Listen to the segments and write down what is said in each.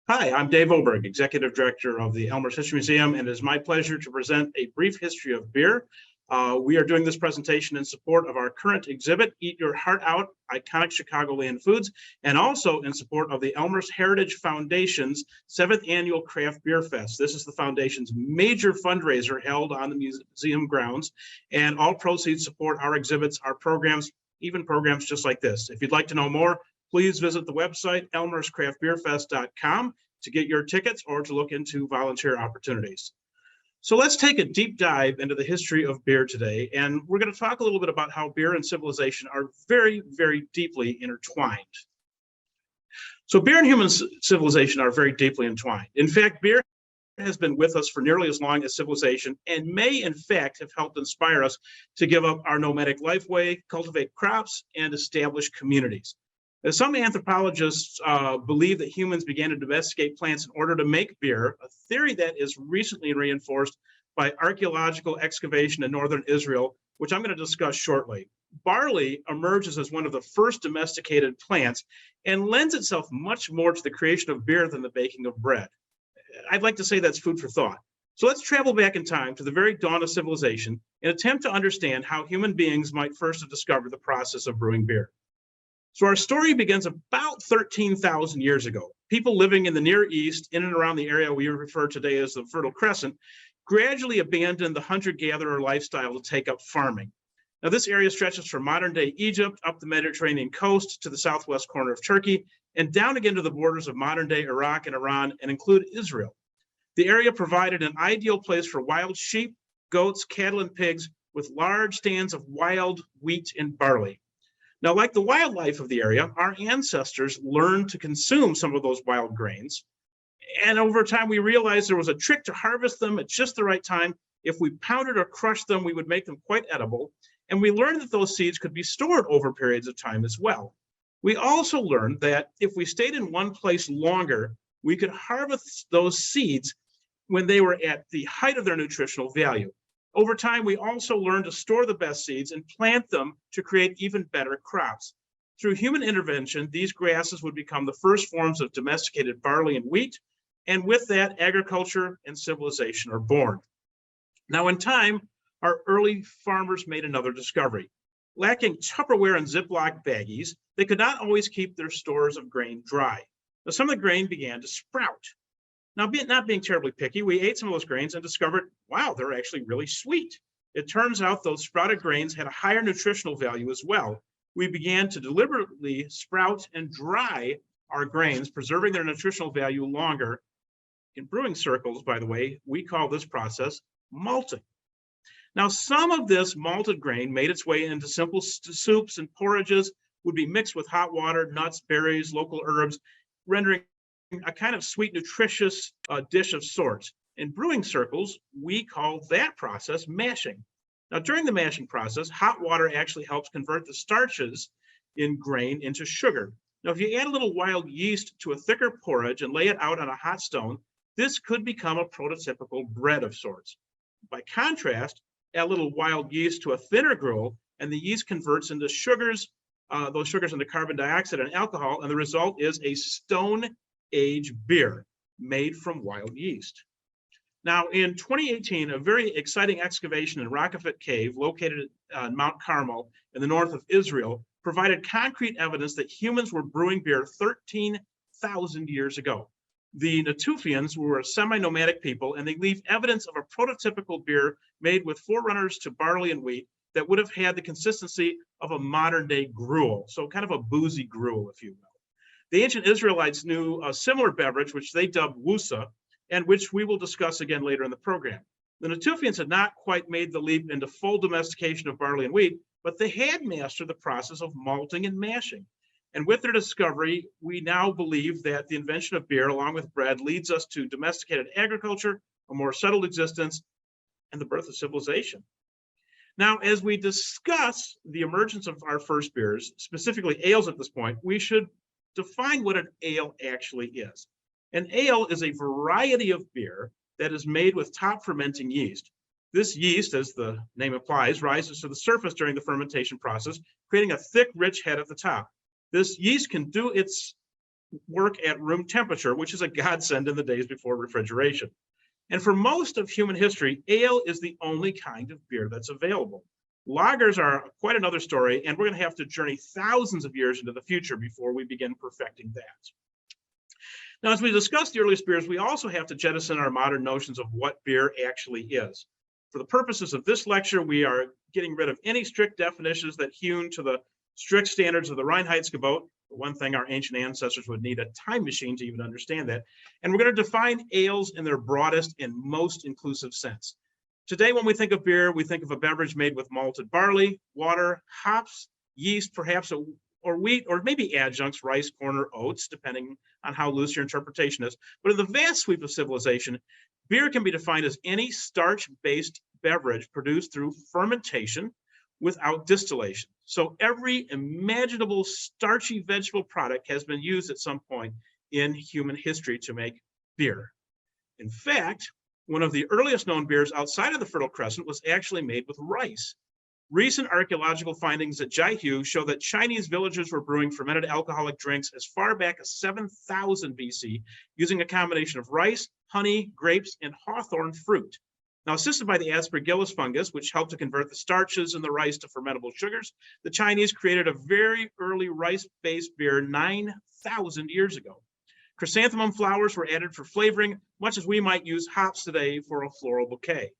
Hi, I'm Dave Oberg, Executive Director of the Elmhurst History Museum, and it is my pleasure to present a brief history of beer. We are doing this presentation in support of our current exhibit, Eat Your Heart Out, Iconic Chicagoland Foods, and also in support of the Elmhurst Heritage Foundation's 7th Annual Craft Beer Fest. This is the foundation's major fundraiser held on the museum grounds, and all proceeds support our exhibits, our programs, even programs just like this. If you'd like to know more, please visit the website, elmhurstcraftbeerfest.com, to get your tickets or to look into volunteer opportunities. So let's take a deep dive into the history of beer today. And we're going to talk a little bit about how beer and civilization are very, very deeply intertwined. So beer and human civilization are very deeply entwined. In fact, beer has been with us for nearly as long as civilization and may in fact have helped inspire us to give up our nomadic life way, cultivate crops, and establish communities. Some anthropologists believe that humans began to domesticate plants in order to make beer, a theory that is recently reinforced by archaeological excavation in northern Israel, which I'm going to discuss shortly. Barley emerges as one of the first domesticated plants and lends itself much more to the creation of beer than the baking of bread. I'd like to say that's food for thought. So let's travel back in time to the very dawn of civilization and attempt to understand how human beings might first have discovered the process of brewing beer. So our story begins about 13,000 years ago. People living in the Near East, in and around the area we refer today as the Fertile Crescent, gradually abandoned the hunter-gatherer lifestyle to take up farming. Now this area stretches from modern-day Egypt up the Mediterranean coast to the southwest corner of Turkey and down again to the borders of modern-day Iraq and Iran and include Israel. The area provided an ideal place for wild sheep, goats, cattle, and pigs with large stands of wild wheat and barley. Now, like the wildlife of the area, our ancestors learned to consume some of those wild grains. And over time, we realized there was a trick to harvest them at just the right time. If we pounded or crushed them, we would make them quite edible. And we learned that those seeds could be stored over periods of time as well. We also learned that if we stayed in one place longer, we could harvest those seeds when they were at the height of their nutritional value. Over time, we also learned to store the best seeds and plant them to create even better crops. Through human intervention, these grasses would become the first forms of domesticated barley and wheat, and with that, agriculture and civilization are born. Now, in time, our early farmers made another discovery. Lacking Tupperware and Ziploc baggies, they could not always keep their stores of grain dry. Now, some of the grain began to sprout. Now, not being terribly picky, we ate some of those grains and discovered, wow, they're actually really sweet. It turns out those sprouted grains had a higher nutritional value as well. We began to deliberately sprout and dry our grains, preserving their nutritional value longer. In brewing circles, by the way, we call this process malting. Now, some of this malted grain made its way into simple soups and porridges, would be mixed with hot water, nuts, berries, local herbs, rendering a kind of sweet, nutritious dish of sorts. In brewing circles, we call that process mashing. Now, during the mashing process, hot water actually helps convert the starches in grain into sugar. Now, if you add a little wild yeast to a thicker porridge and lay it out on a hot stone, this could become a prototypical bread of sorts. By contrast, add a little wild yeast to a thinner gruel, and the yeast converts into sugars, those sugars into carbon dioxide and alcohol, and the result is a stone-age beer made from wild yeast. Now, in 2018, a very exciting excavation in RAQEFET cave located on Mount Carmel in the north of Israel provided concrete evidence that humans were brewing beer 13,000 years ago. The NATUFIANS were a semi-nomadic people, and they leave evidence of a prototypical beer made with forerunners to barley and wheat that would have had the consistency of a modern-day gruel, so kind of a boozy gruel, if you will. The ancient Israelites knew a similar beverage, which they dubbed WUSA, and which we will discuss again later in the program. The Natufians had not quite made the leap into full domestication of barley and wheat, but they had mastered the process of malting and mashing. And with their discovery, we now believe that the invention of beer, along with bread, leads us to domesticated agriculture, a more settled existence, and the birth of civilization. Now, as we discuss the emergence of our first beers, specifically ales at this point, we should define what an ale actually is. An ale is a variety of beer that is made with top fermenting yeast. This yeast, as the name implies, rises to the surface during the fermentation process, creating a thick, rich head at the top. This yeast can do its work at room temperature, which is a godsend in the days before refrigeration. And for most of human history, ale is the only kind of beer that's available. Lagers are quite another story, and we're going to have to journey thousands of years into the future before we begin perfecting that. Now, as we discuss the earliest beers, we also have to jettison our modern notions of what beer actually is. For the purposes of this lecture, we are getting rid of any strict definitions that hewn to the strict standards of the Reinheitsgebot. One thing, our ancient ancestors would need a time machine to even understand that. And we're going to define ales in their broadest and most inclusive sense. Today, when we think of beer, we think of a beverage made with malted barley, water, hops, yeast, perhaps or wheat, or maybe adjuncts, rice, corn, or oats, depending on how loose your interpretation is. But in the vast sweep of civilization, beer can be defined as any starch-based beverage produced through fermentation without distillation. So every imaginable starchy vegetable product has been used at some point in human history to make beer. In fact, one of the earliest known beers outside of the Fertile Crescent was actually made with rice. Recent archaeological findings at Jiahu show that Chinese villagers were brewing fermented alcoholic drinks as far back as 7000 BC using a combination of rice, honey, grapes, and hawthorn fruit. Now, assisted by the aspergillus fungus, which helped to convert the starches in the rice to fermentable sugars, the Chinese created a very early rice-based beer 9,000 years ago. Chrysanthemum flowers were added for flavoring, much as we might use hops today for a floral bouquet.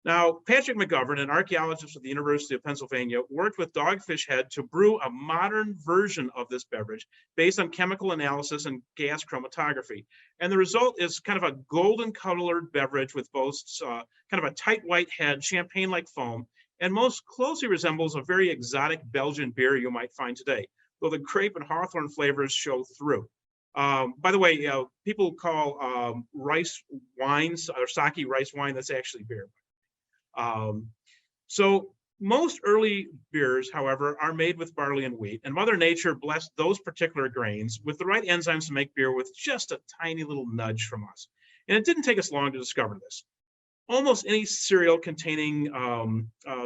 Now, Patrick McGovern, an archaeologist at the University of Pennsylvania, worked with Dogfish Head to brew a modern version of this beverage based on chemical analysis and gas chromatography. And the result is kind of a golden colored beverage with boasts kind of a tight white head, champagne-like foam, and most closely resembles a very exotic Belgian beer you might find today, though the grape and hawthorn flavors show through. By the way, people call rice wines or sake rice wine. That's actually beer. So most early beers, however, are made with barley and wheat, and Mother Nature blessed those particular grains with the right enzymes to make beer with just a tiny little nudge from us. And it didn't take us long to discover this. Almost any cereal containing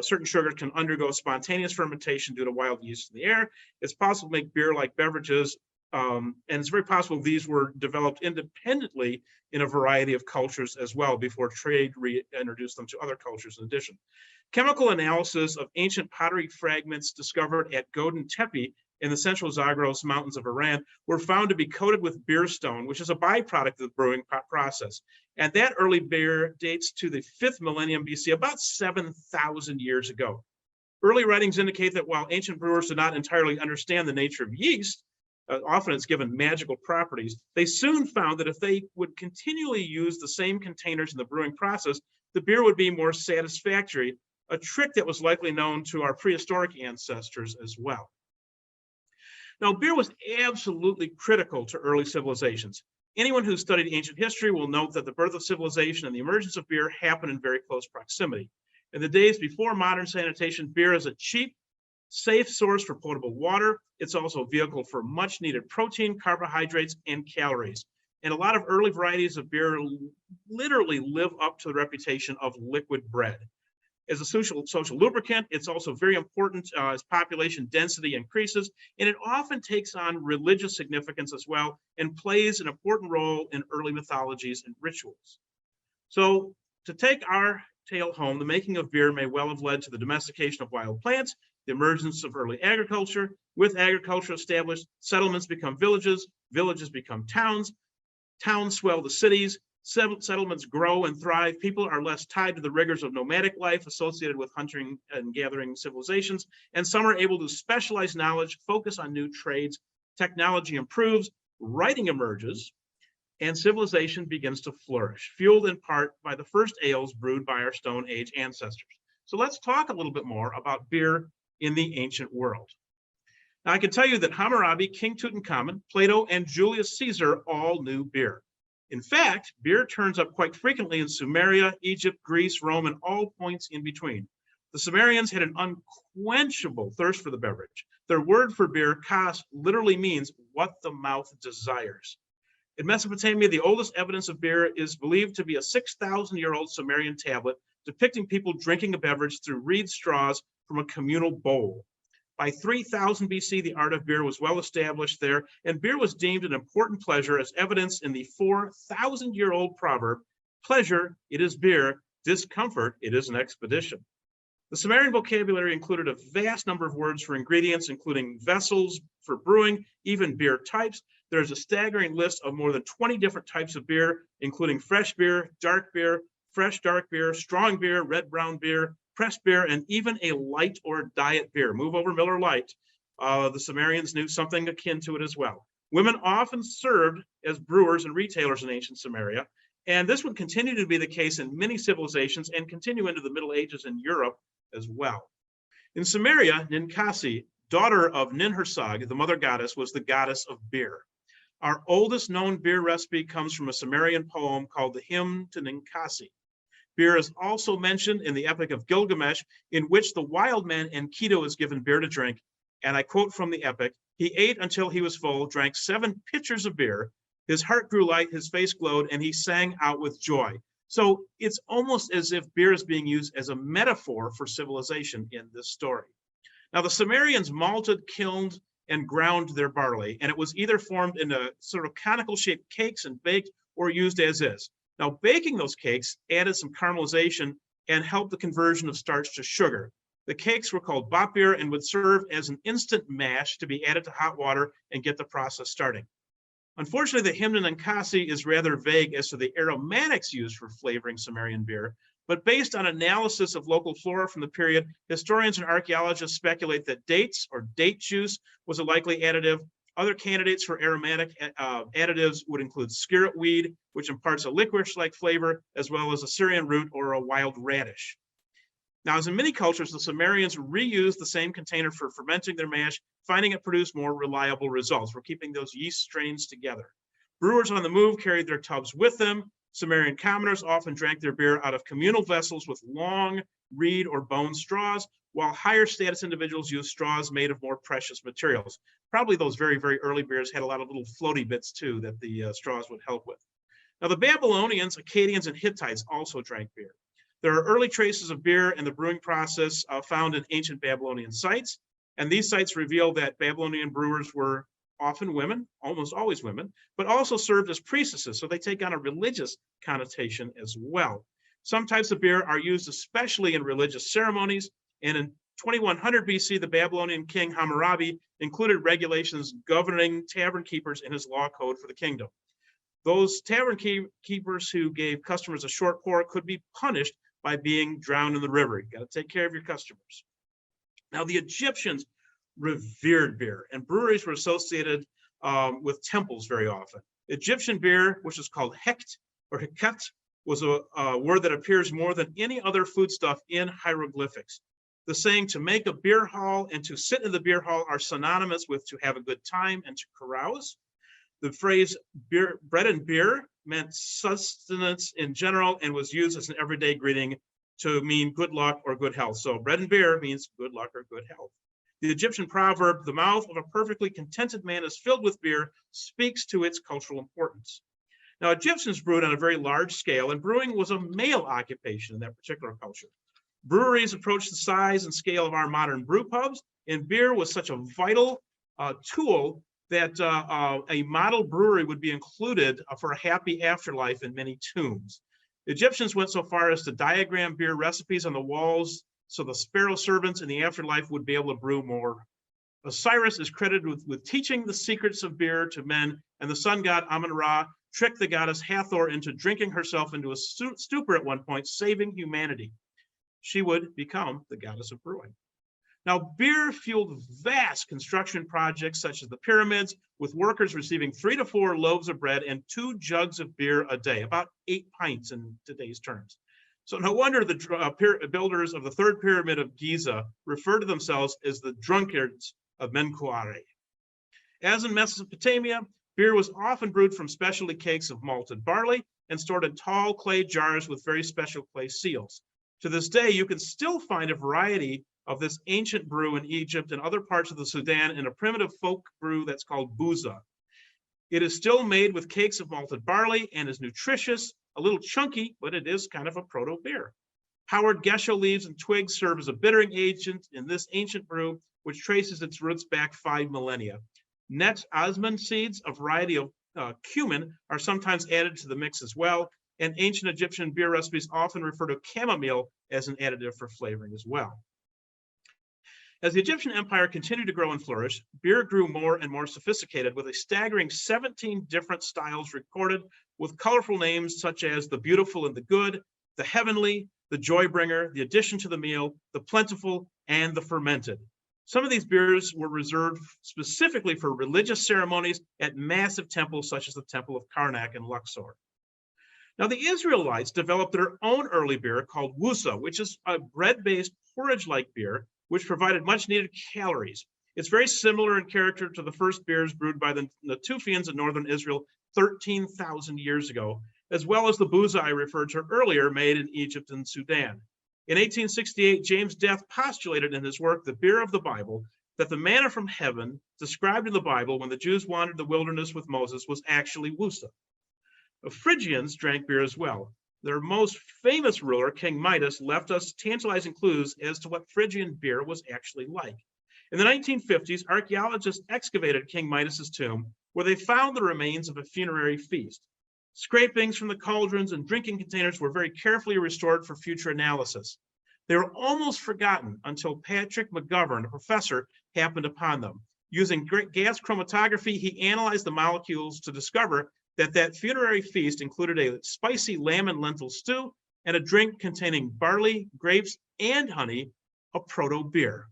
certain sugars can undergo spontaneous fermentation due to wild yeast in the air. It's possible to make beer-like beverages, and it's very possible these were developed independently in a variety of cultures as well before trade reintroduced them to other cultures in addition. Chemical analysis of ancient pottery fragments discovered at GODIN TEPE in the central Zagros mountains of Iran were found to be coated with beer stone, which is a byproduct of the brewing process. And that early beer dates to the 5th millennium BC, about 7,000 years ago. Early writings indicate that while ancient brewers did not entirely understand the nature of yeast, often it's given magical properties, they soon found that if they would continually use the same containers in the brewing process, the beer would be more satisfactory, a trick that was likely known to our prehistoric ancestors as well. Now, beer was absolutely critical to early civilizations. Anyone who studied ancient history will note that the birth of civilization and the emergence of beer happened in very close proximity. In the days before modern sanitation, beer is a cheap, safe source for potable water. It's also a vehicle for much needed protein, carbohydrates, and calories. And a lot of early varieties of beer literally live up to the reputation of liquid bread. As a social lubricant, it's also very important as population density increases, and it often takes on religious significance as well and plays an important role in early mythologies and rituals. So to take our tale home, the making of beer may well have led to the domestication of wild plants, the emergence of early agriculture. With agriculture established, settlements become villages, villages become towns, towns swell to cities, settlements grow and thrive. People are less tied to the rigors of nomadic life associated with hunting and gathering civilizations, and some are able to specialize knowledge, focus on new trades, technology improves, writing emerges, and civilization begins to flourish, fueled in part by the first ales brewed by our Stone Age ancestors. So let's talk a little bit more about beer in the ancient world. Now, I can tell you that Hammurabi, King Tutankhamun, Plato, and Julius Caesar all knew beer. In fact, beer turns up quite frequently in Sumeria, Egypt, Greece, Rome, and all points in between. The Sumerians had an unquenchable thirst for the beverage. Their word for beer, kas, literally means what the mouth desires. In Mesopotamia, the oldest evidence of beer is believed to be a 6,000-year-old Sumerian tablet depicting people drinking a beverage through reed straws from a communal bowl. By 3000 BC, the art of beer was well established there, and beer was deemed an important pleasure, as evidenced in the 4,000-year-old proverb, pleasure, it is beer, discomfort, it is an expedition. The Sumerian vocabulary included a vast number of words for ingredients, including vessels for brewing, even beer types. There's a staggering list of more than 20 different types of beer, including fresh beer, dark beer, fresh dark beer, strong beer, red brown beer, pressed beer, and even a light or diet beer. Move over Miller Lite. The Sumerians knew something akin to it as well. Women often served as brewers and retailers in ancient Sumeria, and this would continue to be the case in many civilizations and continue into the Middle Ages in Europe as well. In Sumeria, NINKASI, daughter of Ninhursag, the mother goddess, was the goddess of beer. Our oldest known beer recipe comes from a Sumerian poem called the Hymn to Ninkasi. Beer is also mentioned in the Epic of Gilgamesh, in which the wild man Enkidu is given beer to drink. And I quote from the epic, "He ate until he was full, drank 7 pitchers of beer. His heart grew light, his face glowed, and he sang out with joy." So it's almost as if beer is being used as a metaphor for civilization in this story. Now, the Sumerians malted, kilned, and ground their barley, and it was either formed into sort of conical shaped cakes and baked, or used as is. Now, baking those cakes added some caramelization and helped the conversion of starch to sugar. The cakes were called bapir and would serve as an instant mash to be added to hot water and get the process starting. Unfortunately, the Hymn to Ninkasi is rather vague as to the aromatics used for flavoring Sumerian beer, but based on analysis of local flora from the period, historians and archaeologists speculate that dates or date juice was a likely additive. Other candidates for aromatic additives would include skirret weed, which imparts a licorice-like flavor, as well as a Syrian root or a wild radish. Now, as in many cultures, the Sumerians reused the same container for fermenting their mash, finding it produced more reliable results. We're keeping those yeast strains together. Brewers on the move carried their tubs with them. Sumerian commoners often drank their beer out of communal vessels with long reed or bone straws, while higher status individuals used straws made of more precious materials. Probably those very, very early beers had a lot of little floaty bits too that the straws would help with. Now, the Babylonians, Akkadians, and Hittites also drank beer. There are early traces of beer and the brewing process found in ancient Babylonian sites, and these sites reveal that Babylonian brewers were often women, almost always women, but also served as priestesses, so they take on a religious connotation as well. Some types of beer are used especially in religious ceremonies, and in 2100 BC, the Babylonian king Hammurabi included regulations governing tavern keepers in his law code for the kingdom. Those tavern keepers who gave customers a short pour could be punished by being drowned in the river. You got to take care of your customers. Now, the Egyptians revered beer, and breweries were associated with temples very often. Egyptian beer, which is called hekt or hikat, was a word that appears more than any other foodstuff in hieroglyphics. The saying to make a beer hall and to sit in the beer hall are synonymous with to have a good time and to carouse. The phrase beer, bread and beer meant sustenance in general and was used as an everyday greeting to mean good luck or good health. So bread and beer means good luck or good health. The Egyptian proverb, "The mouth of a perfectly contented man is filled with beer," speaks to its cultural importance. Now, Egyptians brewed on a very large scale, and brewing was a male occupation in that particular culture. Breweries approached the size and scale of our modern brew pubs, and beer was such a vital tool that a model brewery would be included for a happy afterlife in many tombs. Egyptians went so far as to diagram beer recipes on the walls so the sparrow servants in the afterlife would be able to brew more. Osiris is credited with teaching the secrets of beer to men, and the sun god Amun-Ra tricked the goddess Hathor into drinking herself into a stupor at one point, saving humanity. She would become the goddess of brewing. Now, beer fueled vast construction projects such as the pyramids, with workers receiving 3 to 4 loaves of bread and 2 jugs of beer a day, about 8 pints in today's terms. So no wonder the builders of the 3rd pyramid of Giza refer to themselves as the drunkards of MENKAURE. As in Mesopotamia, beer was often brewed from specialty cakes of malted barley and stored in tall clay jars with very special clay seals. To this day, you can still find a variety of this ancient brew in Egypt and other parts of the Sudan in a primitive folk brew that's called BOUZA. It is still made with cakes of malted barley and is nutritious, a little chunky, but it is kind of a proto beer. Powdered gesho leaves and twigs serve as a bittering agent in this ancient brew, which traces its roots back 5 millennia. Net osmond seeds, a variety of cumin, are sometimes added to the mix as well, and ancient Egyptian beer recipes often refer to chamomile as an additive for flavoring as well. As the Egyptian Empire continued to grow and flourish, beer grew more and more sophisticated, with a staggering 17 different styles recorded, with colorful names such as the beautiful and the good, the heavenly, the joy bringer, the addition to the meal, the plentiful, and the fermented. Some of these beers were reserved specifically for religious ceremonies at massive temples such as the Temple of Karnak in Luxor. Now, the Israelites developed their own early beer called WEIHENSTEPHANER, which is a bread-based porridge-like beer, which provided much-needed calories. It's very similar in character to the first beers brewed by the NATUFIANS in northern Israel 13,000 years ago, as well as the BOUZA I referred to earlier, made in Egypt and Sudan. In 1868, James Death postulated in his work, The Beer of the Bible, that the manna from heaven described in the Bible when the Jews wandered the wilderness with Moses was actually WEIHENSTEPHANER. The Phrygians drank beer as well. Their most famous ruler, King Midas, left us tantalizing clues as to what Phrygian beer was actually like. In the 1950s, archaeologists excavated King Midas's tomb, where they found the remains of a funerary feast. Scrapings from the cauldrons and drinking containers were very carefully restored for future analysis. They were almost forgotten until Patrick McGovern, a professor, happened upon them. Using gas chromatography, he analyzed the molecules to discover that funerary feast included a spicy lamb and lentil stew and a drink containing barley, grapes, and honey, a proto-beer.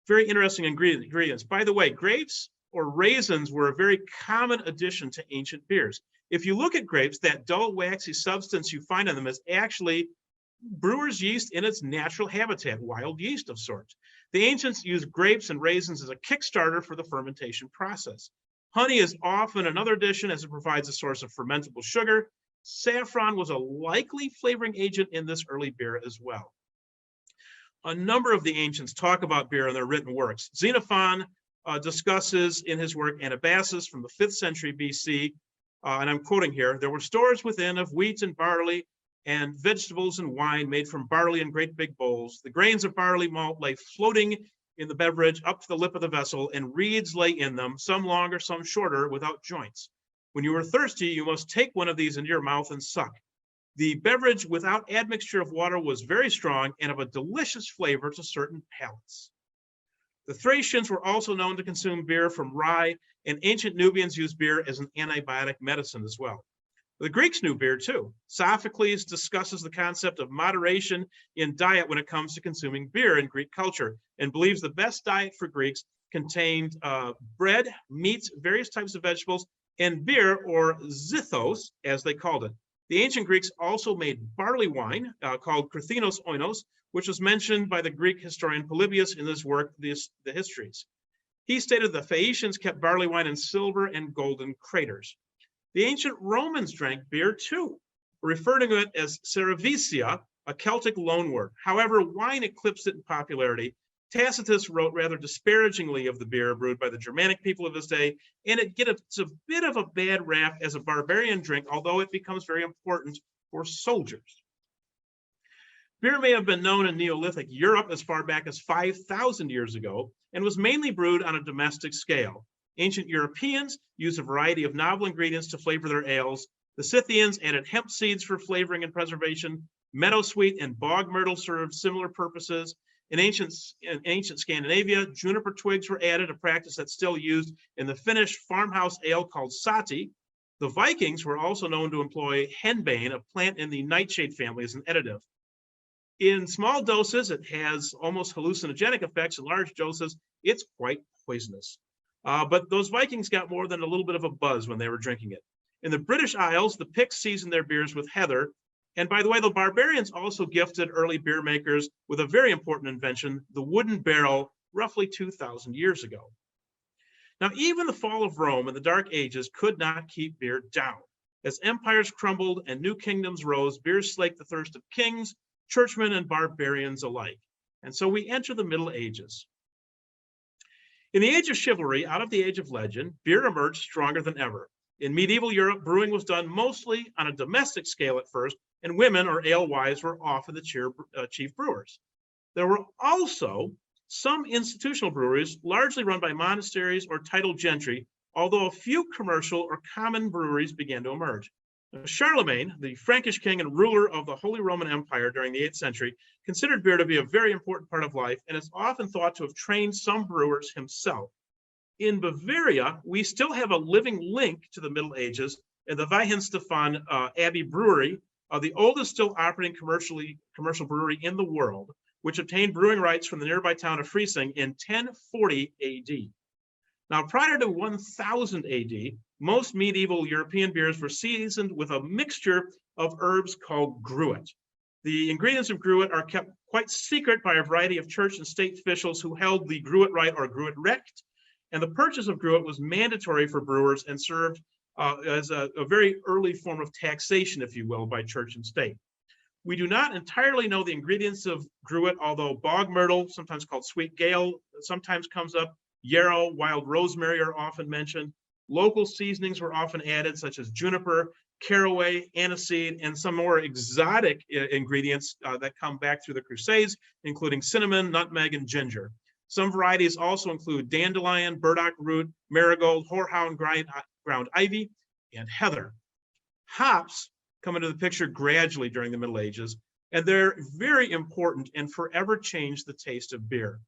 Very interesting ingredients. By the way, grapes or raisins were a very common addition to ancient beers. If you look at grapes, that dull, waxy substance you find in them is actually brewer's yeast in its natural habitat, wild yeast of sorts. The ancients used grapes and raisins as a kickstarter for the fermentation process. Honey is often another addition as it provides a source of fermentable sugar. Saffron was a likely flavoring agent in this early beer as well. A number of the ancients talk about beer in their written works. Xenophon discusses in his work Anabasis from the 5th century BC, and I'm quoting here, there were stores within of wheat and barley and vegetables and wine made from barley in great big bowls. The grains of barley malt lay floating in the beverage up to the lip of the vessel, and reeds lay in them, some longer, some shorter, without joints. When you were thirsty, you must take one of these into your mouth and suck. The beverage without admixture of water was very strong and of a delicious flavor to certain palates. The Thracians were also known to consume beer from rye, and ancient Nubians used beer as an antibiotic medicine as well. The Greeks knew beer too. Sophocles discusses the concept of moderation in diet when it comes to consuming beer in Greek culture, and believes the best diet for Greeks contained bread, meats, various types of vegetables, and beer, or zithos, as they called it. The ancient Greeks also made barley wine called krithinos oinos, which was mentioned by the Greek historian Polybius in his work, The Histories. He stated the Phaeacians kept barley wine in silver and golden craters. The ancient Romans drank beer too, referring to it as cerevisia, a Celtic loanword. However, wine eclipsed it in popularity. Tacitus wrote rather disparagingly of the beer brewed by the Germanic people of his day, and it gets a bit of a bad rap as a barbarian drink, although it becomes very important for soldiers. Beer may have been known in Neolithic Europe as far back as 5,000 years ago, and was mainly brewed on a domestic scale. Ancient Europeans used a variety of novel ingredients to flavor their ales. The Scythians added hemp seeds for flavoring and preservation. Meadowsweet and bog myrtle served similar purposes. In ancient Scandinavia, juniper twigs were added, a practice that's still used in the Finnish farmhouse ale called sati. The Vikings were also known to employ henbane, a plant in the nightshade family, as an additive. In small doses, it has almost hallucinogenic effects. In large doses, it's quite poisonous. But those Vikings got more than a little bit of a buzz when they were drinking it. In the British Isles, the Picts seasoned their beers with heather. And by the way, the barbarians also gifted early beer makers with a very important invention, the wooden barrel, roughly 2,000 years ago. Now, even the fall of Rome in the Dark Ages could not keep beer down. As empires crumbled and new kingdoms rose, beer slaked the thirst of kings, churchmen, and barbarians alike. And so we enter the Middle Ages. In the age of chivalry, out of the age of legend, beer emerged stronger than ever. In medieval Europe, brewing was done mostly on a domestic scale at first, and women or alewives were often the chief brewers. There were also some institutional breweries, largely run by monasteries or titled gentry, although a few commercial or common breweries began to emerge. Charlemagne, the Frankish king and ruler of the Holy Roman Empire during the 8th century, considered beer to be a very important part of life and is often thought to have trained some brewers himself. In Bavaria, we still have a living link to the Middle Ages in the WEIHENSTEPHANER Abbey Brewery, the oldest still operating commercial brewery in the world, which obtained brewing rights from the nearby town of Freising in 1040 AD. Now, prior to 1000 AD, most medieval European beers were seasoned with a mixture of herbs called gruit. The ingredients of gruit are kept quite secret by a variety of church and state officials who held the gruit right or gruit recht, and the purchase of gruit was mandatory for brewers and served as a very early form of taxation, if you will, by church and state. We do not entirely know the ingredients of gruit, although bog myrtle, sometimes called sweet gale, sometimes comes up. Yarrow, wild rosemary are often mentioned. Local seasonings were often added, such as juniper, caraway, aniseed, and some more exotic ingredients that come back through the Crusades, including cinnamon, nutmeg, and ginger. Some varieties also include dandelion, burdock root, marigold, horehound ground ivy, and heather. Hops come into the picture gradually during the Middle Ages, and they're very important and forever changed the taste of beer.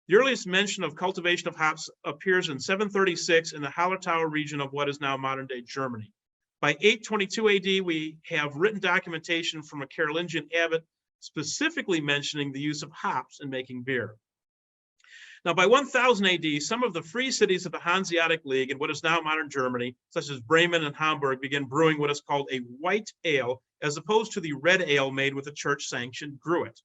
The earliest mention of cultivation of hops appears in 736 in the Hallertau region of what is now modern-day Germany. By 822 AD, we have written documentation from a Carolingian abbot specifically mentioning the use of hops in making beer. Now, by 1000 AD, some of the free cities of the Hanseatic League in what is now modern Germany, such as Bremen and Hamburg, began brewing what is called a white ale, as opposed to the red ale made with a church-sanctioned gruit.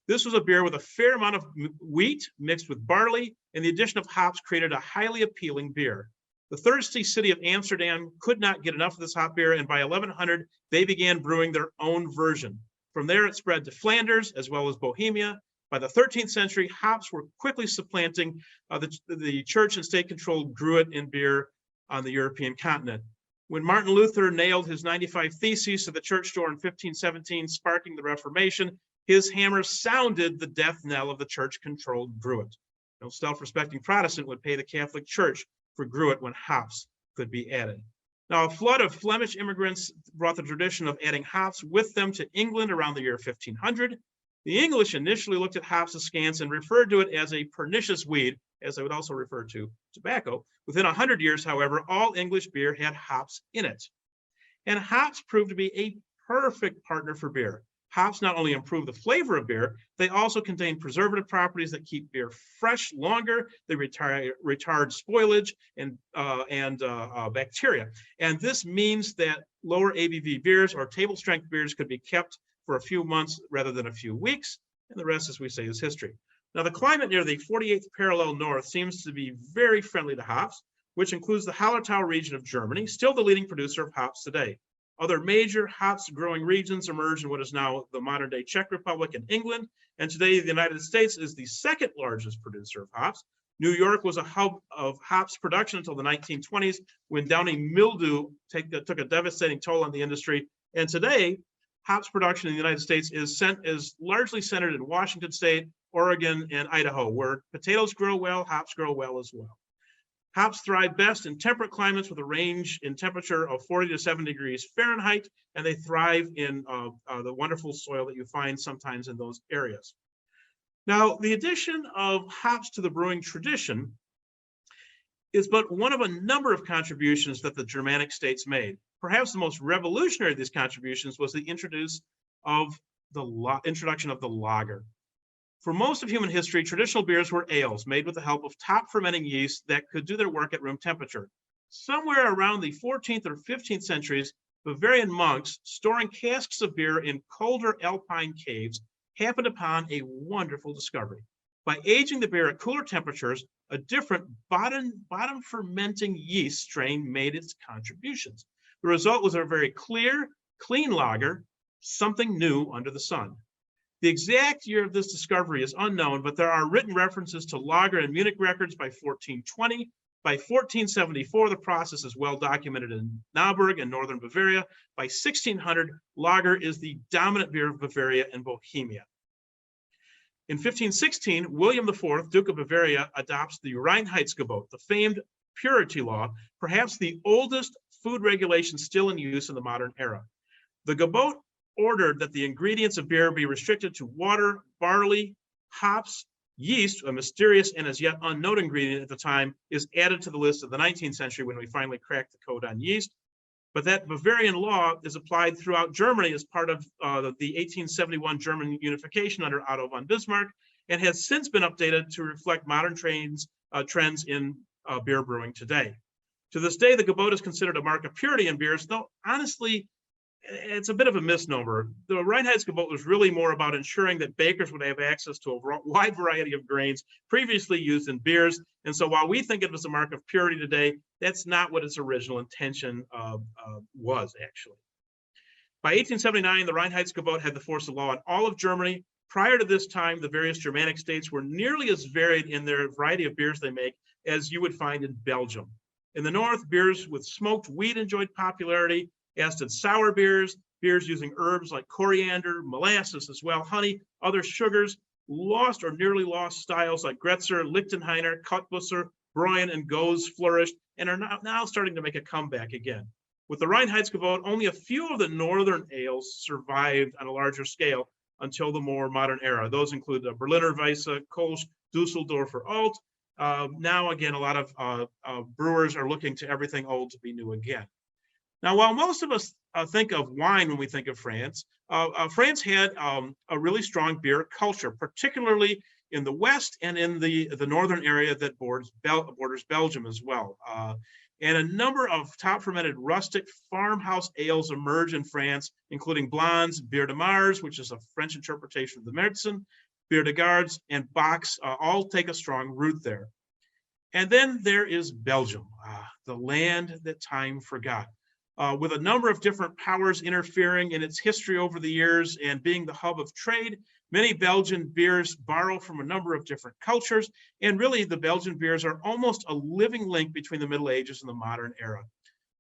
This was a beer with a fair amount of wheat mixed with barley, and the addition of hops created a highly appealing beer. The thirsty city of Amsterdam could not get enough of this hop beer, and by 1100, they began brewing their own version. From there, it spread to Flanders, as well as Bohemia. By the 13th century, hops were quickly supplanting the church and state-controlled gruit in beer on the European continent. When Martin Luther nailed his 95 Theses to the church door in 1517, sparking the Reformation, his hammer sounded the death knell of the church-controlled gruit. No self-respecting Protestant would pay the Catholic Church for gruit when hops could be added. Now, a flood of Flemish immigrants brought the tradition of adding hops with them to England around the year 1500. The English initially looked at hops askance and referred to it as a pernicious weed, as I would also refer to tobacco. Within 100 years, however, all English beer had hops in it. And hops proved to be a perfect partner for beer. Hops not only improve the flavor of beer, they also contain preservative properties that keep beer fresh longer. They retard spoilage and bacteria. And this means that lower ABV beers or table strength beers could be kept for a few months rather than a few weeks. And the rest, as we say, is history. Now, the climate near the 48th parallel north seems to be very friendly to hops, which includes the Hallertau region of Germany, still the leading producer of hops today. Other major hops growing regions emerged in what is now the modern day Czech Republic and England. And today, the United States is the second largest producer of hops. New York was a hub of hops production until the 1920s, when downy mildew took a devastating toll on the industry. And today, hops production in the United States is largely centered in Washington State, Oregon, and Idaho, where potatoes grow well, hops grow well as well. Hops thrive best in temperate climates with a range in temperature of 40 to 70 degrees Fahrenheit, and they thrive in the wonderful soil that you find sometimes in those areas. Now, the addition of hops to the brewing tradition is but one of a number of contributions that the Germanic states made. Perhaps the most revolutionary of these contributions was the introduction of the lager. For most of human history, traditional beers were ales made with the help of top fermenting yeast that could do their work at room temperature. Somewhere around the 14th or 15th centuries, Bavarian monks storing casks of beer in colder alpine caves happened upon a wonderful discovery. By aging the beer at cooler temperatures, a different bottom fermenting yeast strain made its contributions. The result was a very clear, clean lager, something new under the sun. The exact year of this discovery is unknown, but there are written references to lager in Munich records by 1420, By 1474, the process is well documented in Nauburg and northern Bavaria. By 1600, lager is the dominant beer of Bavaria and Bohemia. In 1516, William IV, Duke of Bavaria, adopts the Reinheitsgebot, the famed purity law, perhaps the oldest food regulation still in use in the modern era. The Gebot ordered that the ingredients of beer be restricted to water, barley, hops. Yeast, a mysterious and as yet unknown ingredient at the time, is added to the list of the 19th century when we finally cracked the code on yeast. But that Bavarian law is applied throughout Germany as part of the 1871 German unification under Otto von Bismarck, and has since been updated to reflect modern trends in beer brewing today. To this day, the Gebot is considered a mark of purity in beers, though honestly, it's a bit of a misnomer. The Reinheitsgebot was really more about ensuring that bakers would have access to a wide variety of grains previously used in beers. And so while we think of it as a mark of purity today, that's not what its original intention was actually. By 1879, the Reinheitsgebot had the force of law in all of Germany. Prior to this time, the various Germanic states were nearly as varied in their variety of beers they make as you would find in Belgium. In the north, beers with smoked wheat enjoyed popularity, as did sour beers, beers using herbs like coriander, molasses as well, honey, other sugars, lost or nearly lost styles like Gretzer, Lichtenheiner, Kottbusser, Bräuen, and Goes flourished and are now starting to make a comeback again. With the Reinheitsgebot, only a few of the northern ales survived on a larger scale until the more modern era. Those include the Berliner Weisse, Kolsch, Düsseldorfer Alt. Now, again, a lot of brewers are looking to everything old to be new again. Now, while most of us think of wine when we think of France, France had a really strong beer culture, particularly in the west and in the northern area that borders Belgium as well. And a number of top fermented rustic farmhouse ales emerge in France, including Blancs, Bière de Mars, which is a French interpretation of the Märzen, Bière de Gardes, and Bocks all take a strong root there. And then there is Belgium, the land that time forgot. With a number of different powers interfering in its history over the years and being the hub of trade, many Belgian beers borrow from a number of different cultures, and really the Belgian beers are almost a living link between the Middle Ages and the modern era.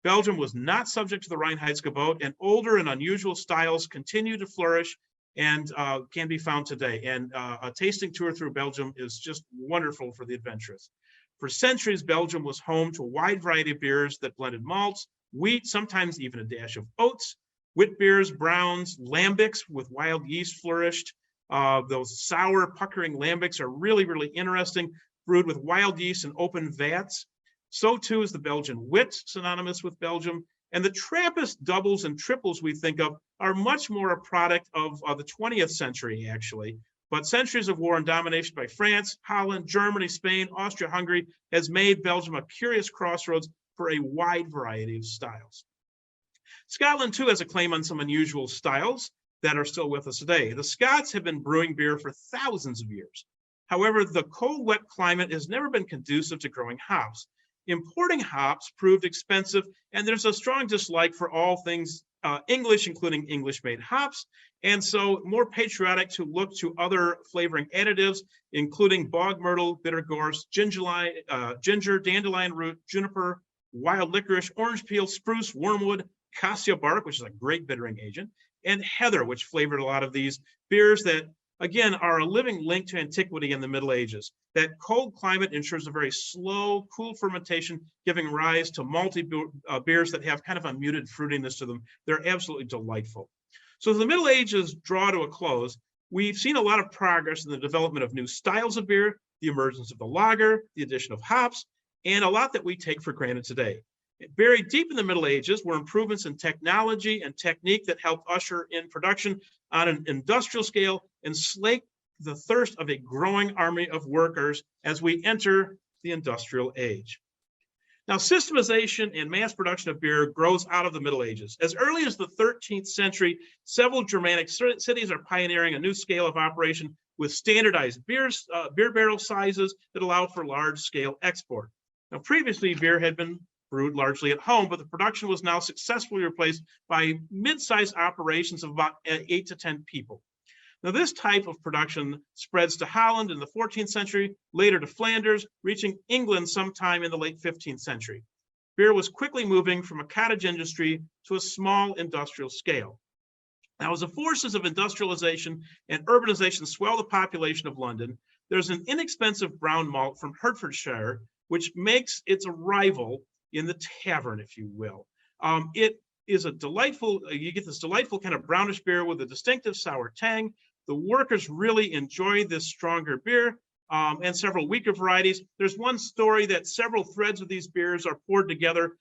Belgium was not subject to the Reinheitsgebot, and older and unusual styles continue to flourish and can be found today. And a tasting tour through Belgium is just wonderful for the adventurous. For centuries, Belgium was home to a wide variety of beers that blended malts, wheat, sometimes even a dash of oats, wit beers, browns, lambics with wild yeast flourished. Those sour, puckering lambics are really, really interesting, brewed with wild yeast and open vats. So too is the Belgian wit, synonymous with Belgium. And the Trappist doubles and triples we think of are much more a product of the 20th century, actually. But centuries of war and domination by France, Holland, Germany, Spain, Austria-Hungary has made Belgium a curious crossroads for a wide variety of styles. Scotland, too, has a claim on some unusual styles that are still with us today. The Scots have been brewing beer for thousands of years. However, the cold, wet climate has never been conducive to growing hops. Importing hops proved expensive, and there's a strong dislike for all things English, including English-made hops, and so more patriotic to look to other flavoring additives, including bog myrtle, bitter gorse, ginger, dandelion root, juniper, wild licorice, orange peel, spruce, wormwood, cassia bark, which is a great bittering agent, and heather, which flavored a lot of these beers that, again, are a living link to antiquity in the Middle Ages. That cold climate ensures a very slow, cool fermentation, giving rise to malty beers that have kind of a muted fruitiness to them. They're absolutely delightful. So as the Middle Ages draw to a close, we've seen a lot of progress in the development of new styles of beer, the emergence of the lager, the addition of hops, and a lot that we take for granted today. Buried deep in the Middle Ages were improvements in technology and technique that helped usher in production on an industrial scale and slake the thirst of a growing army of workers as we enter the industrial age. Now, systemization and mass production of beer grows out of the Middle Ages. As early as the 13th century, several Germanic cities are pioneering a new scale of operation with standardized beer barrel sizes that allow for large-scale export. Now, previously, beer had been brewed largely at home, but the production was now successfully replaced by mid-sized operations of about 8 to 10 people. Now, this type of production spreads to Holland in the 14th century, later to Flanders, reaching England sometime in the late 15th century. Beer was quickly moving from a cottage industry to a small industrial scale. Now, as the forces of industrialization and urbanization swell the population of London, there's an inexpensive brown malt from Hertfordshire, which makes its arrival in the tavern, if you will. It is a delightful, you get this delightful kind of brownish beer with a distinctive sour tang. The workers really enjoy this stronger beer, and several weaker varieties. There's one story that several threads of these beers are poured together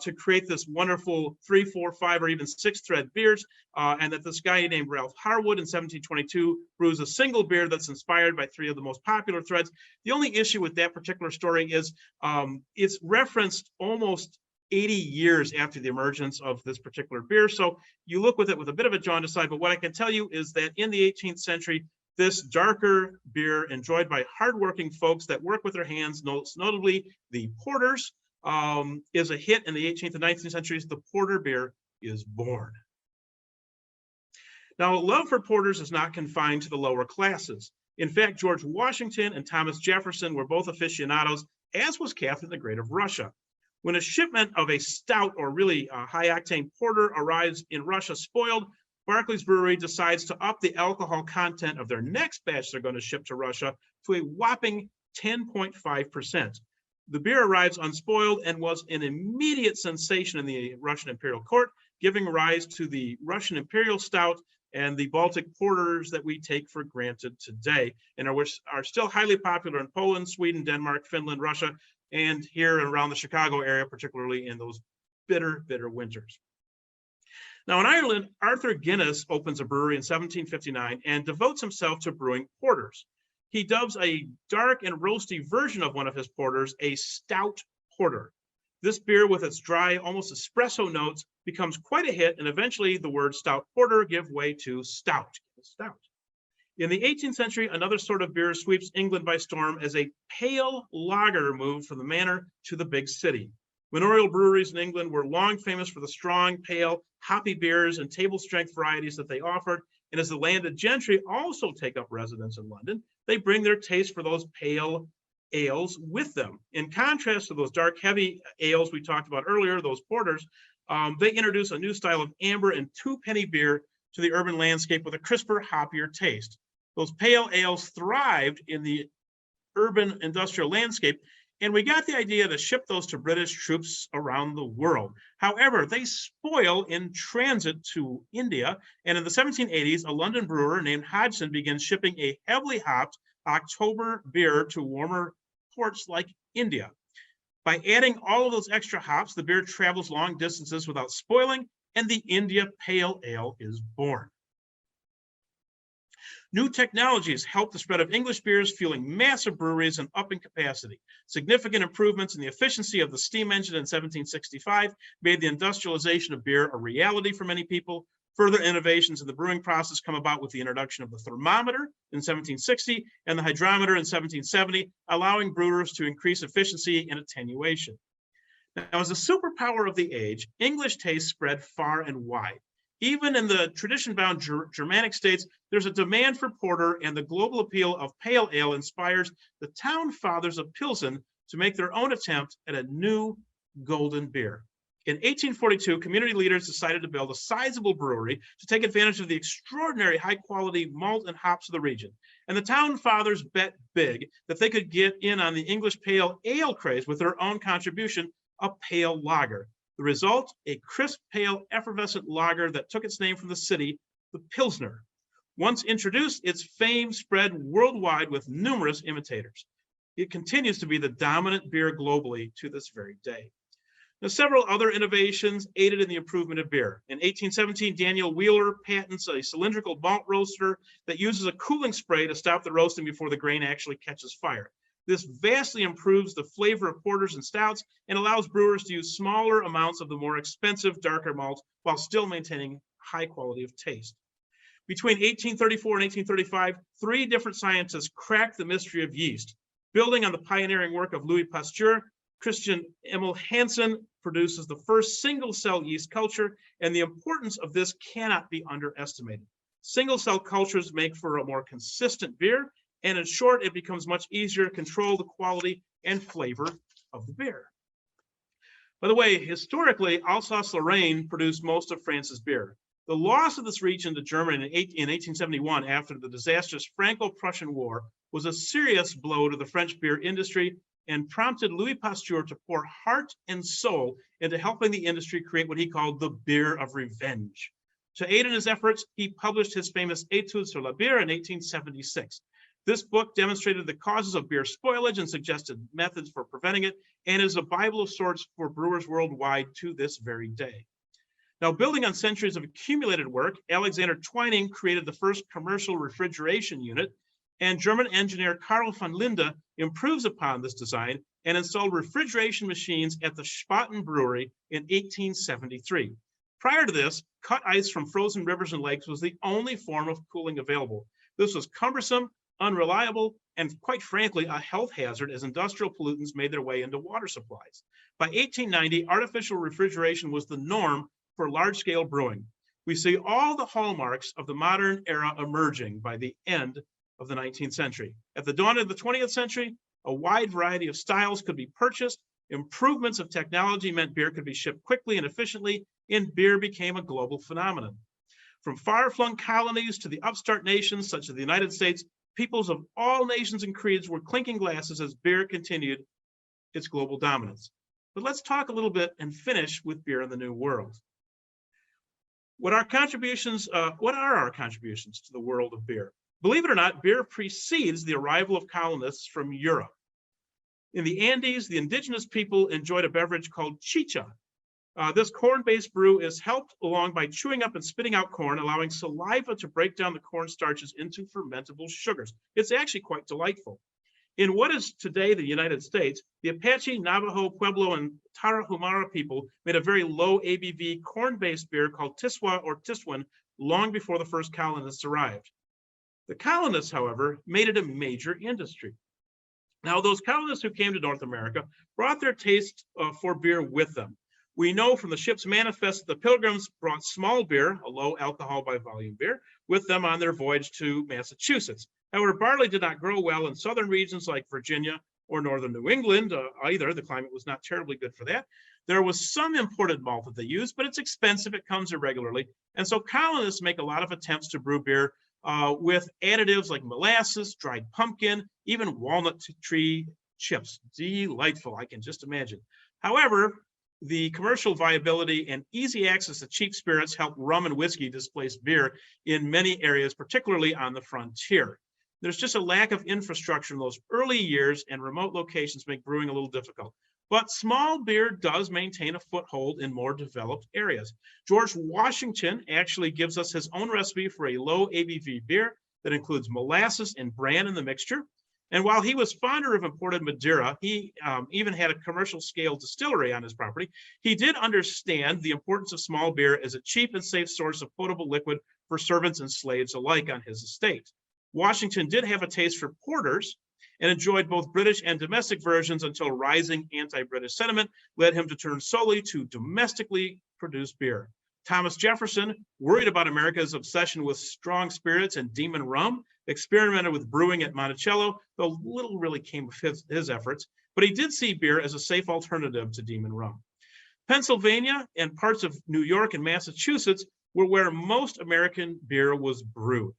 to create this wonderful 3, 4, 5, or even 6 thread beers, and that this guy named Ralph Harwood in 1722 brews a single beer that's inspired by 3 of the most popular threads. The only issue with that particular story is it's referenced almost 80 years after the emergence of this particular beer. So you look with it with a bit of a jaundiced eye, but what I can tell you is that in the 18th century, this darker beer enjoyed by hardworking folks that work with their hands, notably the porters, is a hit in the 18th and 19th centuries. The porter beer is born. Now, love for porters is not confined to the lower classes. In fact, George Washington and Thomas Jefferson were both aficionados, as was Catherine the Great of Russia. When a shipment of a stout or really high-octane porter arrives in Russia spoiled, Barclays Brewery decides to up the alcohol content of their next batch they're going to ship to Russia to a whopping 10.5%. The beer arrives unspoiled and was an immediate sensation in the Russian imperial court, giving rise to the Russian imperial stout and the Baltic porters that we take for granted today, and are still highly popular in Poland, Sweden, Denmark, Finland, Russia, and here around the Chicago area, particularly in those bitter, bitter winters. Now, in Ireland, Arthur Guinness opens a brewery in 1759 and devotes himself to brewing porters. He dubs a dark and roasty version of one of his porters a stout porter. This beer, with its dry, almost espresso notes, becomes quite a hit, and eventually the word stout porter give way to stout. In the 18th century, another sort of beer sweeps England by storm as a pale lager moved from the manor to the big city. Manorial breweries in England were long famous for the strong, pale, hoppy beers and table strength varieties that they offered. And as the landed gentry also take up residence in London, they bring their taste for those pale ales with them. In contrast to those dark, heavy ales we talked about earlier, those porters, they introduce a new style of amber and 2-penny beer to the urban landscape with a crisper, hoppier taste. Those pale ales thrived in the urban industrial landscape, and we got the idea to ship those to British troops around the world. However, they spoil in transit to India, and in the 1780s, a London brewer named Hodgson begins shipping a heavily hopped October beer to warmer ports like India. By adding all of those extra hops, the beer travels long distances without spoiling, and the India Pale Ale is born. New technologies helped the spread of English beers, fueling massive breweries and upping capacity. Significant improvements in the efficiency of the steam engine in 1765 made the industrialization of beer a reality for many people. Further innovations in the brewing process come about with the introduction of the thermometer in 1760 and the hydrometer in 1770, allowing brewers to increase efficiency and attenuation. Now, as a superpower of the age, English taste spread far and wide. Even in the tradition-bound Germanic states, there's a demand for porter, and the global appeal of pale ale inspires the town fathers of Pilsen to make their own attempt at a new golden beer. In 1842, community leaders decided to build a sizable brewery to take advantage of the extraordinary high-quality malt and hops of the region. And the town fathers bet big that they could get in on the English pale ale craze with their own contribution, a pale lager. The result, a crisp, pale, effervescent lager that took its name from the city, the Pilsner. Once introduced, its fame spread worldwide with numerous imitators. It continues to be the dominant beer globally to this very day. Now, several other innovations aided in the improvement of beer. In 1817, Daniel Wheeler patents a cylindrical malt roaster that uses a cooling spray to stop the roasting before the grain actually catches fire. This vastly improves the flavor of porters and stouts and allows brewers to use smaller amounts of the more expensive, darker malts while still maintaining high quality of taste. Between 1834 and 1835, 3 different scientists cracked the mystery of yeast. Building on the pioneering work of Louis Pasteur, Christian Emil Hansen produces the first single-cell yeast culture, and the importance of this cannot be underestimated. Single cell cultures make for a more consistent beer, and in short, it becomes much easier to control the quality and flavor of the beer. By the way, historically, Alsace-Lorraine produced most of France's beer. The loss of this region to Germany in 1871 after the disastrous Franco-Prussian War was a serious blow to the French beer industry and prompted Louis Pasteur to pour heart and soul into helping the industry create what he called the beer of revenge. To aid in his efforts, he published his famous Études sur la bière in 1876. This book demonstrated the causes of beer spoilage and suggested methods for preventing it, and is a Bible of sorts for brewers worldwide to this very day. Now, building on centuries of accumulated work, Alexander Twining created the first commercial refrigeration unit, and German engineer Karl von Linde improves upon this design and installed refrigeration machines at the Spaten Brewery in 1873. Prior to this, cut ice from frozen rivers and lakes was the only form of cooling available. This was cumbersome, unreliable, and quite frankly, a health hazard as industrial pollutants made their way into water supplies. By 1890, artificial refrigeration was the norm for large-scale brewing. We see all the hallmarks of the modern era emerging by the end of the 19th century. At the dawn of the 20th century, a wide variety of styles could be purchased. Improvements of technology meant beer could be shipped quickly and efficiently, and beer became a global phenomenon. From far-flung colonies to the upstart nations such as the United States, peoples of all nations and creeds were clinking glasses as beer continued its global dominance. But let's talk a little bit and finish with beer in the New World. What are our contributions to the world of beer? Believe it or not, beer precedes the arrival of colonists from Europe. In the Andes, the indigenous people enjoyed a beverage called chicha. This corn-based brew is helped along by chewing up and spitting out corn, allowing saliva to break down the corn starches into fermentable sugars. It's actually quite delightful. In what is today the United States, the Apache, Navajo, Pueblo, and Tarahumara people made a very low ABV corn-based beer called Tiswa or Tiswan long before the first colonists arrived. The colonists, however, made it a major industry. Now, those colonists who came to North America brought their taste for beer with them. We know from the ship's manifest that the Pilgrims brought small beer, a low alcohol by volume beer, with them on their voyage to Massachusetts. However, barley did not grow well in southern regions like Virginia or northern New England either. The climate was not terribly good for that. There was some imported malt that they used, but it's expensive. It comes irregularly. And so colonists make a lot of attempts to brew beer with additives like molasses, dried pumpkin, even walnut tree chips. Delightful, I can just imagine. However, the commercial viability and easy access to cheap spirits helped rum and whiskey displace beer in many areas, particularly on the frontier. There's just a lack of infrastructure in those early years, and remote locations make brewing a little difficult. But small beer does maintain a foothold in more developed areas. George Washington actually gives us his own recipe for a low ABV beer that includes molasses and bran in the mixture. And while he was fonder of imported Madeira, he even had a commercial scale distillery on his property. He did understand the importance of small beer as a cheap and safe source of potable liquid for servants and slaves alike on his estate. Washington did have a taste for porters and enjoyed both British and domestic versions until rising anti-British sentiment led him to turn solely to domestically produced beer. Thomas Jefferson, worried about America's obsession with strong spirits and demon rum, experimented with brewing at Monticello, though little really came of his efforts, but he did see beer as a safe alternative to demon rum. Pennsylvania and parts of New York and Massachusetts were where most American beer was brewed.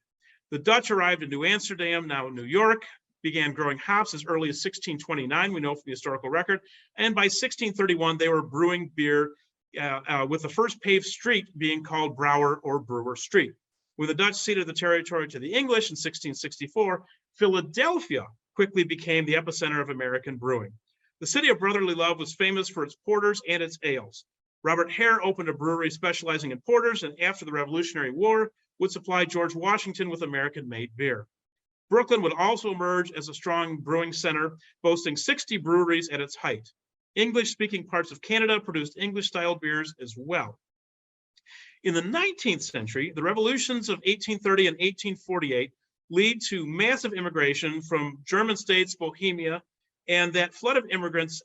The Dutch arrived in New Amsterdam, now New York, began growing hops as early as 1629, we know from the historical record, and by 1631, they were brewing beer with the first paved street being called Brouwer or Brewer Street. When the Dutch ceded the territory to the English in 1664, Philadelphia quickly became the epicenter of American brewing. The city of brotherly love was famous for its porters and its ales. Robert Hare opened a brewery specializing in porters, and after the Revolutionary War, would supply George Washington with American-made beer. Brooklyn would also emerge as a strong brewing center, boasting 60 breweries at its height. English-speaking parts of Canada produced English-style beers as well. In the 19th century, the revolutions of 1830 and 1848 lead to massive immigration from German states, Bohemia, and that flood of immigrants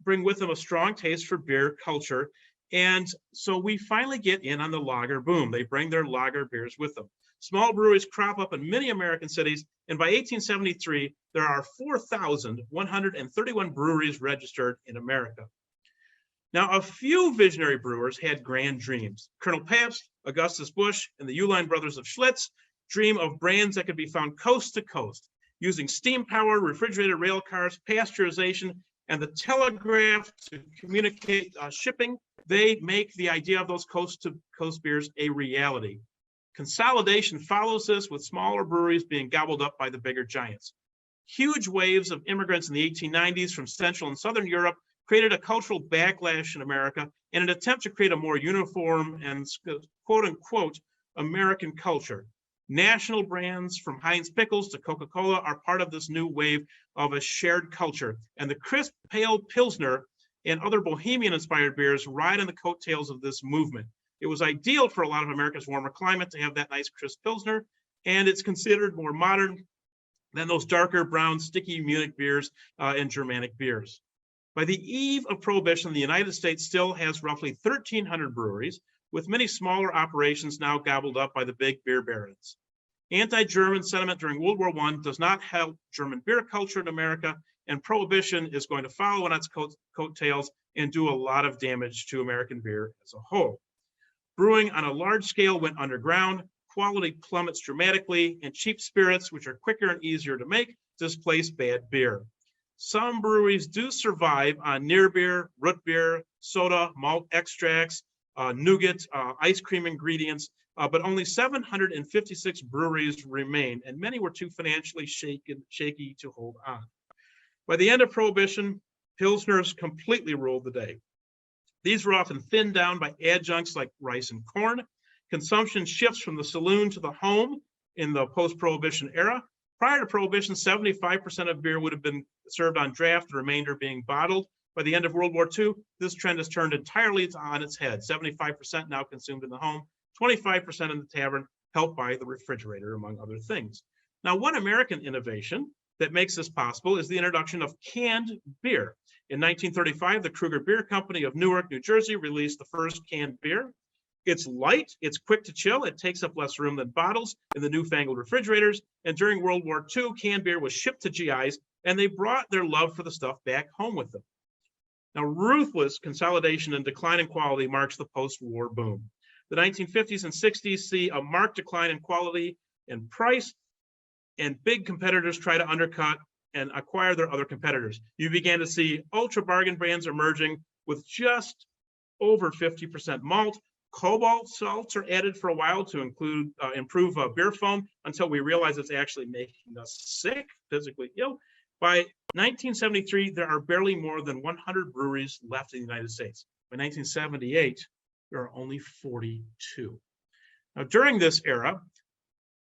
bring with them a strong taste for beer culture. And so we finally get in on the lager boom. They bring their lager beers with them. Small breweries crop up in many American cities, and by 1873, there are 4,131 breweries registered in America. Now, a few visionary brewers had grand dreams. Colonel Pabst, Augustus Busch, and the Uihlein brothers of Schlitz dream of brands that could be found coast to coast, using steam power, refrigerated rail cars, pasteurization, and the telegraph to communicate shipping. They make the idea of those coast-to-coast beers a reality. Consolidation follows this, with smaller breweries being gobbled up by the bigger giants. Huge waves of immigrants in the 1890s from Central and Southern Europe created a cultural backlash in America in an attempt to create a more uniform and quote-unquote American culture. National brands from Heinz Pickles to Coca-Cola are part of this new wave of a shared culture, and the crisp pale Pilsner and other Bohemian-inspired beers ride on the coattails of this movement. It was ideal for a lot of America's warmer climate to have that nice crisp Pilsner, and it's considered more modern than those darker brown, sticky Munich beers and Germanic beers. By the eve of Prohibition, the United States still has roughly 1,300 breweries, with many smaller operations now gobbled up by the big beer barons. Anti-German sentiment during World War I does not help German beer culture in America, and Prohibition is going to follow on its coattails and do a lot of damage to American beer as a whole. Brewing on a large scale went underground, quality plummets dramatically, and cheap spirits, which are quicker and easier to make, displace bad beer. Some breweries do survive on near beer, root beer, soda, malt extracts, nougat, ice cream ingredients, but only 756 breweries remain, and many were too financially shaky to hold on. By the end of Prohibition, Pilsners completely ruled the day. These were often thinned down by adjuncts like rice and corn. Consumption shifts from the saloon to the home in the post-Prohibition era. Prior to Prohibition, 75% of beer would have been served on draft, the remainder being bottled. By the end of World War II, this trend has turned entirely on its head. 75% now consumed in the home, 25% in the tavern, helped by the refrigerator, among other things. Now, one American innovation that makes this possible is the introduction of canned beer. In 1935, the Kruger Beer Company of Newark, New Jersey, released the first canned beer. It's light, it's quick to chill, it takes up less room than bottles in the newfangled refrigerators, and during World War II, canned beer was shipped to GIs, and they brought their love for the stuff back home with them. Now, ruthless consolidation and decline in quality marks the post-war boom. The 1950s and 60s see a marked decline in quality and price, and big competitors try to undercut and acquire their other competitors. You began to see ultra bargain brands emerging with just over 50% malt. Cobalt salts are added for a while to improve beer foam, until we realize it's actually making us sick, physically ill. By 1973, there are barely more than 100 breweries left in the United States. By 1978, there are only 42. Now, during this era,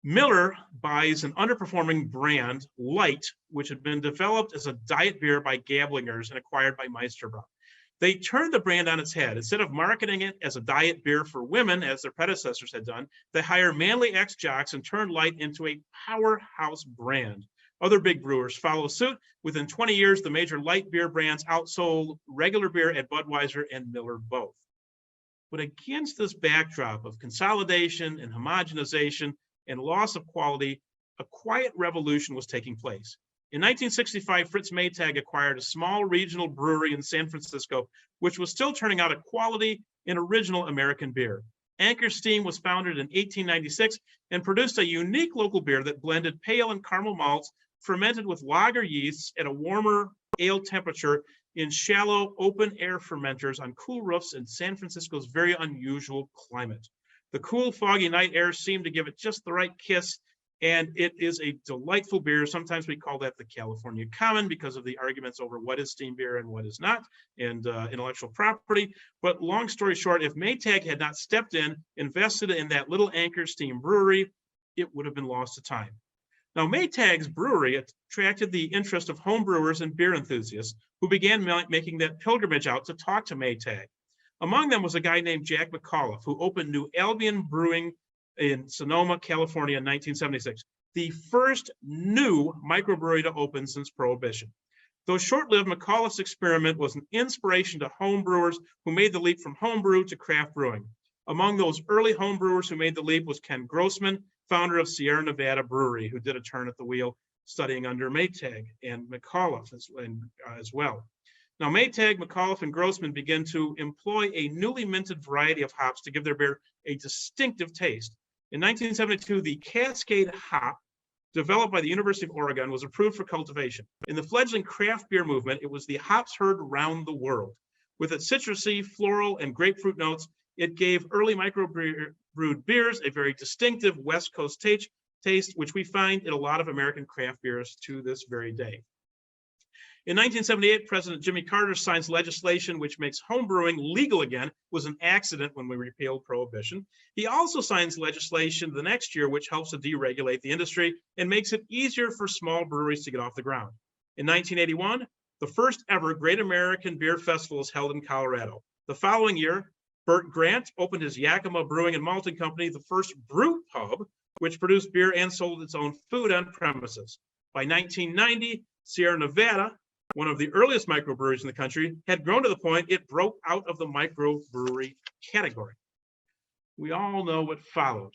Miller buys an underperforming brand, Light, which had been developed as a diet beer by Gablingers and acquired by Meisterbrau. They turned the brand on its head. Instead of marketing it as a diet beer for women, as their predecessors had done, they hired manly ex-jocks and turned Light into a powerhouse brand. Other big brewers follow suit. Within 20 years, the major light beer brands outsold regular beer at Budweiser and Miller both. But against this backdrop of consolidation and homogenization and loss of quality, a quiet revolution was taking place. In 1965, Fritz Maytag acquired a small regional brewery in San Francisco, which was still turning out a quality and original American beer. Anchor Steam was founded in 1896 and produced a unique local beer that blended pale and caramel malts, fermented with lager yeasts at a warmer ale temperature in shallow open-air fermenters on cool roofs in San Francisco's very unusual climate. The cool, foggy night air seemed to give it just the right kiss, and it is a delightful beer. Sometimes we call that the California Common because of the arguments over what is steam beer and what is not, and intellectual property. But long story short, if Maytag had not stepped in, invested in that little Anchor Steam brewery, it would have been lost to time. Now, Maytag's brewery attracted the interest of home brewers and beer enthusiasts who began making that pilgrimage out to talk to Maytag. Among them was a guy named Jack McAuliffe, who opened New Albion Brewing in Sonoma, California in 1976, the first new microbrewery to open since Prohibition. Though short-lived, McAuliffe's experiment was an inspiration to home brewers who made the leap from homebrew to craft brewing. Among those early home brewers who made the leap was Ken Grossman, founder of Sierra Nevada Brewery, who did a turn at the wheel studying under Maytag and McAuliffe as well. Now, Maytag, McAuliffe, and Grossman began to employ a newly minted variety of hops to give their beer a distinctive taste. In 1972, the Cascade hop, developed by the University of Oregon, was approved for cultivation. In the fledgling craft beer movement, it was the hops heard around the world. With its citrusy, floral, and grapefruit notes, it gave early microbrewed beers a very distinctive West Coast taste, which we find in a lot of American craft beers to this very day. In 1978, President Jimmy Carter signs legislation which makes home brewing legal again. It was an accident when we repealed prohibition. He also signs legislation the next year which helps to deregulate the industry and makes it easier for small breweries to get off the ground. In 1981, the first ever Great American Beer Festival is held in Colorado. The following year, Burt Grant opened his Yakima Brewing and Malting Company, the first brew pub, which produced beer and sold its own food on premises. By 1990, Sierra Nevada, one of the earliest microbreweries in the country, had grown to the point it broke out of the microbrewery category. We all know what followed.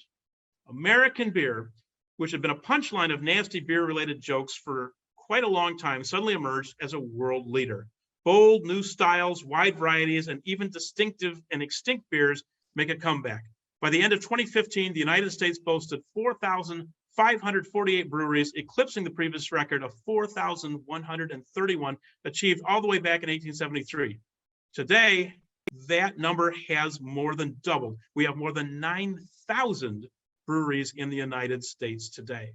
American beer, which had been a punchline of nasty beer-related jokes for quite a long time, suddenly emerged as a world leader. Bold new styles, wide varieties, and even distinctive and extinct beers make a comeback. By the end of 2015, the United States boasted 4,548 breweries, eclipsing the previous record of 4,131 achieved all the way back in 1873. Today, that number has more than doubled. We have more than 9,000 breweries in the United States today.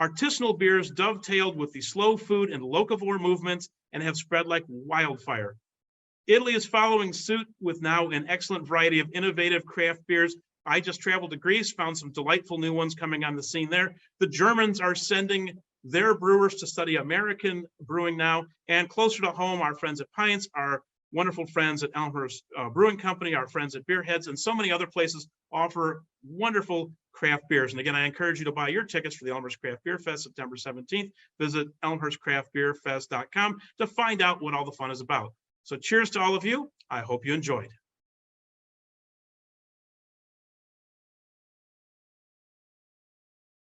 Artisanal beers dovetailed with the slow food and locavore movements and have spread like wildfire. Italy is following suit with now an excellent variety of innovative craft beers. I just traveled to Greece, found some delightful new ones coming on the scene there. The Germans are sending their brewers to study American brewing now. And closer to home, our friends at Pints, our wonderful friends at Elmhurst Brewing Company, our friends at Beerheads, and so many other places offer wonderful craft beers. And again, I encourage you to buy your tickets for the Elmhurst Craft Beer Fest, September 17th. Visit elmhurstcraftbeerfest.com to find out what all the fun is about. So cheers to all of you. I hope you enjoyed.